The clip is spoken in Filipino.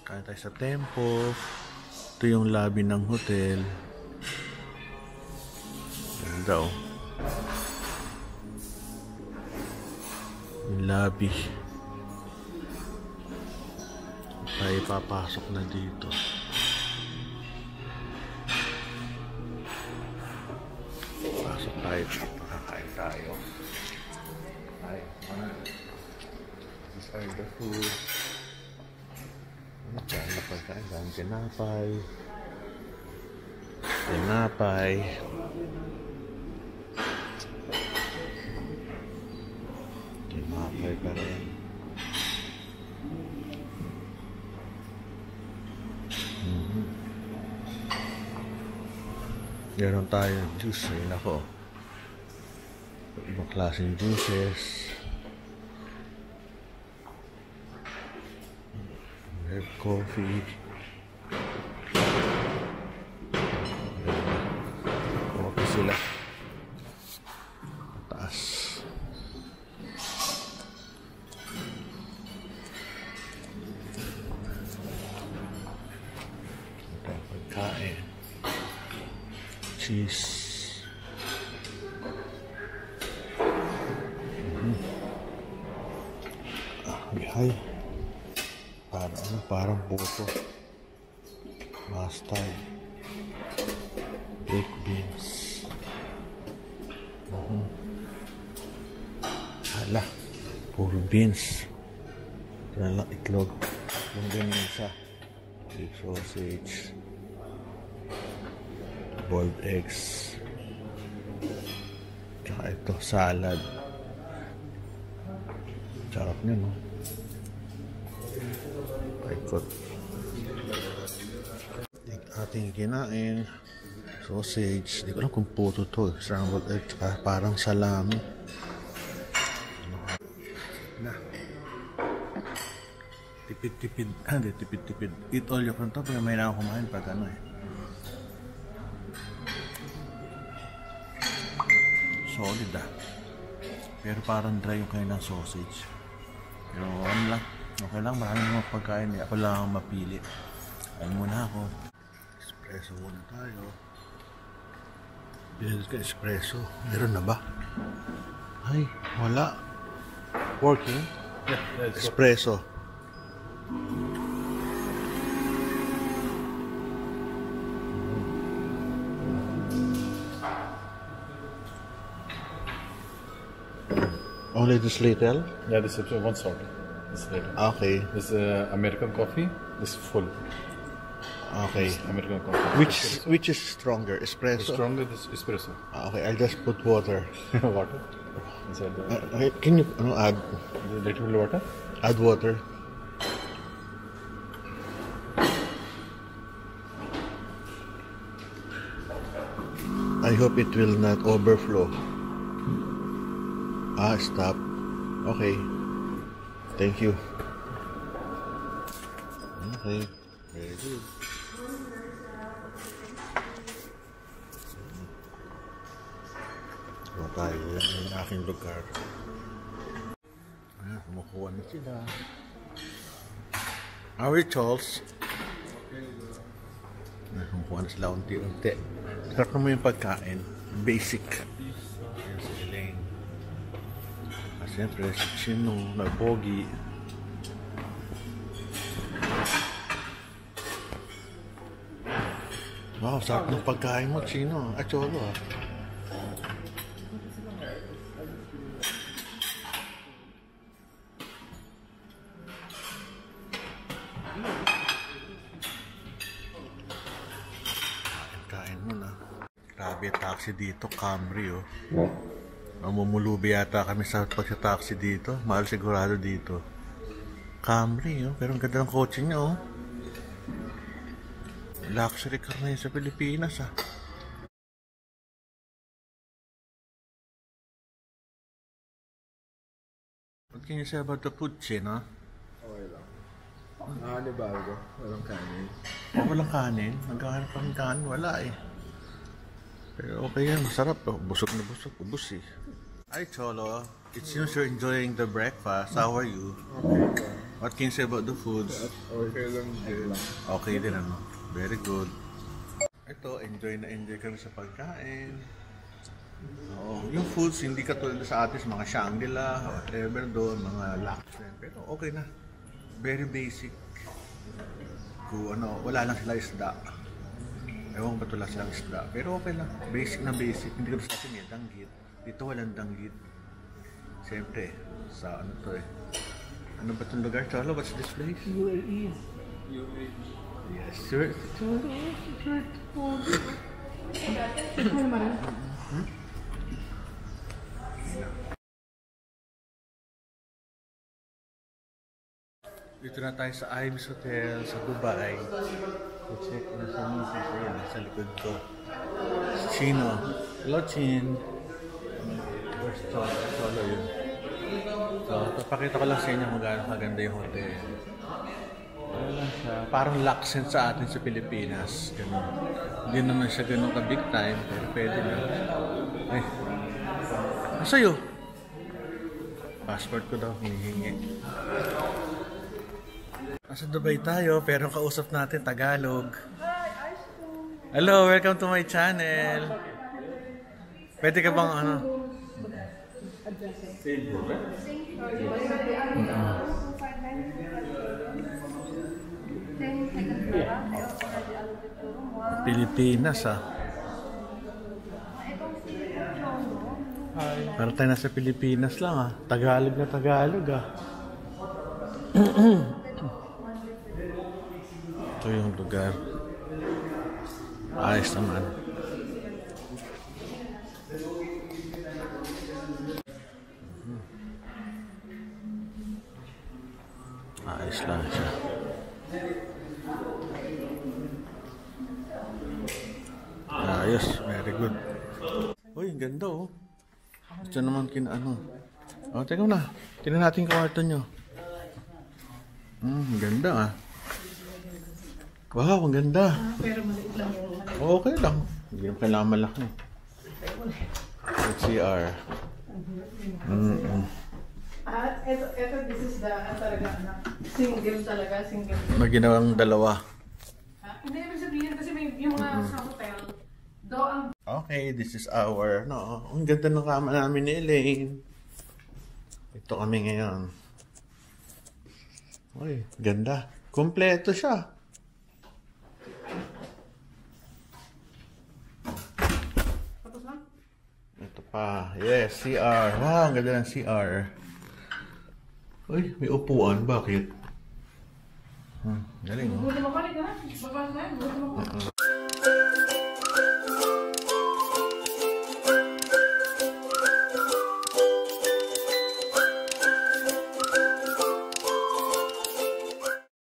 Kain tayo sa Tempo. Ito yung lobby ng hotel. Ganda oh. Yung lobby. Tayo papasok na dito. Pasok tayo. Kakain tayo. These are the food. Diyan na pagkain. Dahil tinapay. Tinapay. Tinapay pa rin. Meron tayo juice. Ayun ako. Ibang klaseng juices. We have coffee. Coffee sila. Taas. Ito yung pagkain. Cheese. Ay. Parang buto. Mustard. Baked beans. Hala. Puro beans. Ito na lang itlog. Yung ganyan isa. Beef sausage. Boiled eggs. Tsaka ito, salad. Sarap nyo, no? Paikot. Ating kinain. Sausage. Di ko alam kung puto to. Scrambled egg. Tsaka parang salami. Na. Tipid-tipid. Hindi, tipid-tipid. Eat all you can to. Pero may na ako kumain pag ano eh. Solid ah. Pero parang dry yung kanilang sausage. Pero ano lang. Okay lang, maraming mga pagkain eh. Ako lang ang mapili. Ayun muna ako. Espresso muna tayo. Bilhin ka espresso. Meron na ba? Ay, wala. Working? Yeah, espresso. Only this little? Yeah, this is one sort. This little. Okay. This American coffee. This is full. Okay. This American coffee. Which is stronger? Espresso? Stronger this espresso. Okay, I'll just put water. Water. Inside the Okay, can you add? little water. Add water. I hope it will not overflow. Stop. Okay. Thank you. Okay. Very good. Tayo. Yan yung aking lugar. Ayan, kumukuha na sila. Are we, Charles? Ayan, kumukuha na sila unti-unti. Sarap naman yung pagkain. Basic. Ayan si Elaine. Siyempre, si Chino, nagpogi. Wow, sarap ng pagkain mo, Chino. Cholo ah. Kain mo na. Grabe, taxi dito, Camry oh. Mamumulubi yata kami sa pagsa-taxi dito. Mahal sigurado dito. Camry oh, pero ang ganda ng kotse niya oh. Luxury car na yun sa Pilipinas ah. What can you say about the food chain ah? Okay lang. Ano ba ako? Walang kanin. Walang kanin? Nagkahanap ng kanin? Wala eh. Pero okay yan, masarap. Busog na busog. Ubus eh. Hi Cholo, it seems you're enjoying the breakfast. How are you? Okay. What can you say about the foods? Okay lang din. Okay din ano. Very good. Ito, enjoy na enjoy kami sa pagkain. Oo, yung foods hindi katulad sa atin, mga Shangri-La, whatever doon, mga Laksen. Pero okay na. Very basic. Kung ano, wala lang sila isda. Ewan ba wala silang isda. Pero okay lang. Basic na basic. Hindi ka sa atin may danggit. Dito walang danggit. Siyempre, sa ano to eh. Ano ba itong lugar, Cholo? What's this place? UAE. Yes, sir. Dito na tayo sa Ibis Hotel sa Dubai. I-check na sa misis. Ayan, sa likod ko. Si Chino. Hello, Chin. Where's Cholo yun? So, papakita ko lang sa inyo kung gaano kaganda yung hotel. Ano lang siya, parang Laksen sa atin sa Pilipinas. Ganun. Hindi naman siya ganun ka big time, pero pwede na. Ay, sa'yo? Passport ko daw, hinihingi. Nasa Dubai tayo, pero kausap natin Tagalog. Hello, welcome to my channel. Pwede ka bang ano? Pilipinas ah. Parang tayo nasa Pilipinas lang ah. Tagalog na Tagalog ah. Ito yung lugar. Ayos naman. Ayos lang siya. Ayos, very good. Uy, ang ganda oh. Ito naman ano. Oh, teka na. Tingnan natin yung kwarto nyo. Ang ganda ah. Wow, ang ganda. Pero maliit lang yung Okay lang. Hindi yung kailangan malaki. Let's see our... At ito, this is the, talaga, single talaga, single. Maginawang dalawa. Hindi ibig sabihin kasi may yung mga sa hotel, do ang... Okay, this is our... No, ang ganda ng kama namin ni Elaine. Ito kami ngayon. Uy, ganda. Kompleto siya. Tapos na? Ito pa. Yes, CR. Wow, ang ganda ng CR. Uy, may upuan. Bakit? Galing oh. Buti mabalik na. Baba na.